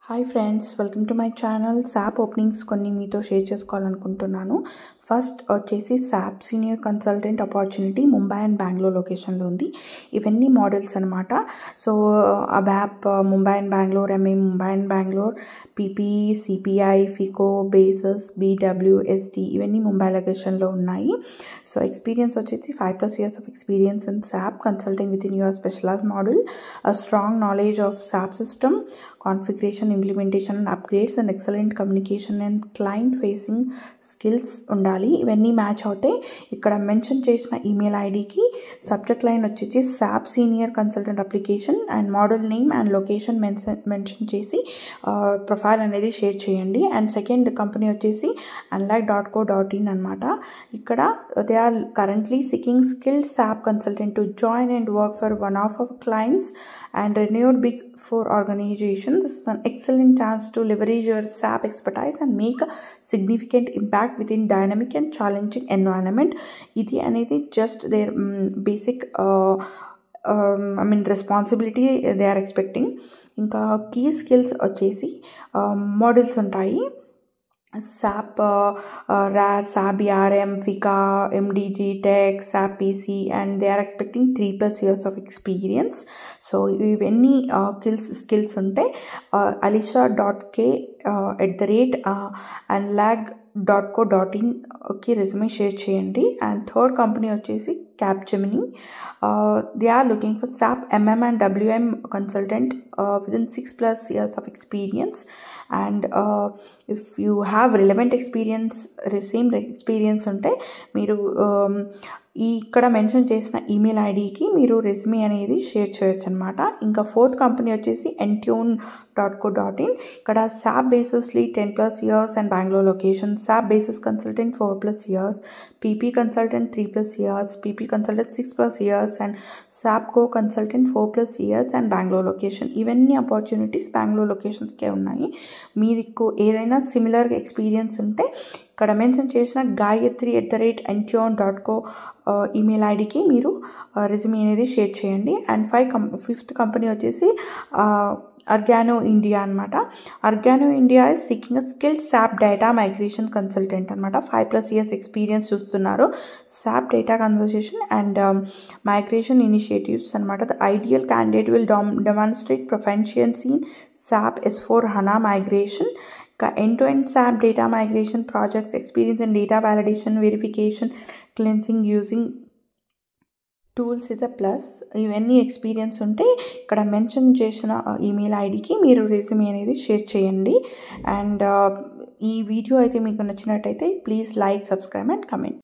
Hi friends, welcome to my channel. SAP openings కొన్ని మీతో share చేసుకోవాలనుకుంటున్నాను. ఫస్ట్ వచ్చేసి SAP senior consultant opportunity Mumbai and Bengaluru లొకేషన్లో ఉంది. ఇవన్నీ మోడల్స్ అనమాట. So ABAP Mumbai and Bengaluru, MA Mumbai and Bengaluru, PP, CPI, FICO, basis, BWSD ఇవన్నీ ముంబై లొకేషన్లో ఉన్నాయి. సో ఎక్స్పీరియన్స్ వచ్చేసి 5+ years of experience in SAP consulting within your specialized model, a strong knowledge of SAP system, configuration, implementation and upgrades, and excellent communication and client facing skills ఉండాలి. ఇవన్నీ match అవుతాయి. ఇక్కడ mention చేసిన email ఐడికి subject line వచ్చేసి SAP senior consultant application and model name and location mention చేసి profile అనేది share చేయండి. అండ్ సెకండ్ కంపెనీ వచ్చేసి unlike.co.in అనమాట. ఇక్కడ they are currently seeking skilled SAP consultant to join and work for one of our clients and renewed Big Four organization. This is an excellent chance to leverage your SAP expertise and make a significant impact within dynamic and challenging environment. ఇది అనేది just their basic responsibility they are expecting. ఇంకా key skills వచ్చేసి models ఉంటాయి. SAP RAR, SAP BRM, FICA, MDG, Tech, SAP PC, and they are expecting 3+ years of experience. So ఇవన్నీ skills ఉంటే alisha.k @unlag.co.in కి resume share చేయండి. And third company వచ్చేసి Capgemini. They are looking for SAP MM and WM consultant within 6+ years of experience. And if you have relevant experience, same experience ఉంటే మీరు ఇక్కడ mention చేసిన email ఐడికి మీరు resume అనేది షేర్ చేయొచ్చు అనమాట. ఇంకా ఫోర్త్ కంపెనీ వచ్చేసి entune.co.in. ఇక్కడ SAP basis lead 10+ years and Bangalore location, SAP basis consultant 4+ years, PP consultant 3+ years, PP consultant 6+ years, and SAP co consultant 4+ years and Bangalore location. ఇవన్నీ opportunities Bengaluru లొకేషన్స్కే ఉన్నాయి. మీకు ఏదైనా సిమిలర్ ఎక్స్పీరియన్స్ ఉంటే ఇక్కడ mention చేసిన Gayatri @entune.co email ఐడికి మీరు resume అనేది షేర్ చేయండి. అండ్ ఫిఫ్త్ కంపెనీ వచ్చేసి Argano India అనమాట. Argano India is seeking a skilled SAP data migration consultant అనమాట. 5+ years experience చూస్తున్నారు. SAP data conversation and migration initiatives అనమాట. The ideal candidate will demonstrate proficiency in SAP S/4HANA migration, end-to-end SAP data migration projects, experience in data validation, verification, cleansing using tools is a plus. ఇవన్నీ experience ఉంటే ఇక్కడ mention చేసిన email ఐడికి మీరు resume అనేది share చేయండి. And ఈ video అయితే మీకు నచ్చినట్టయితే please like, subscribe and comment.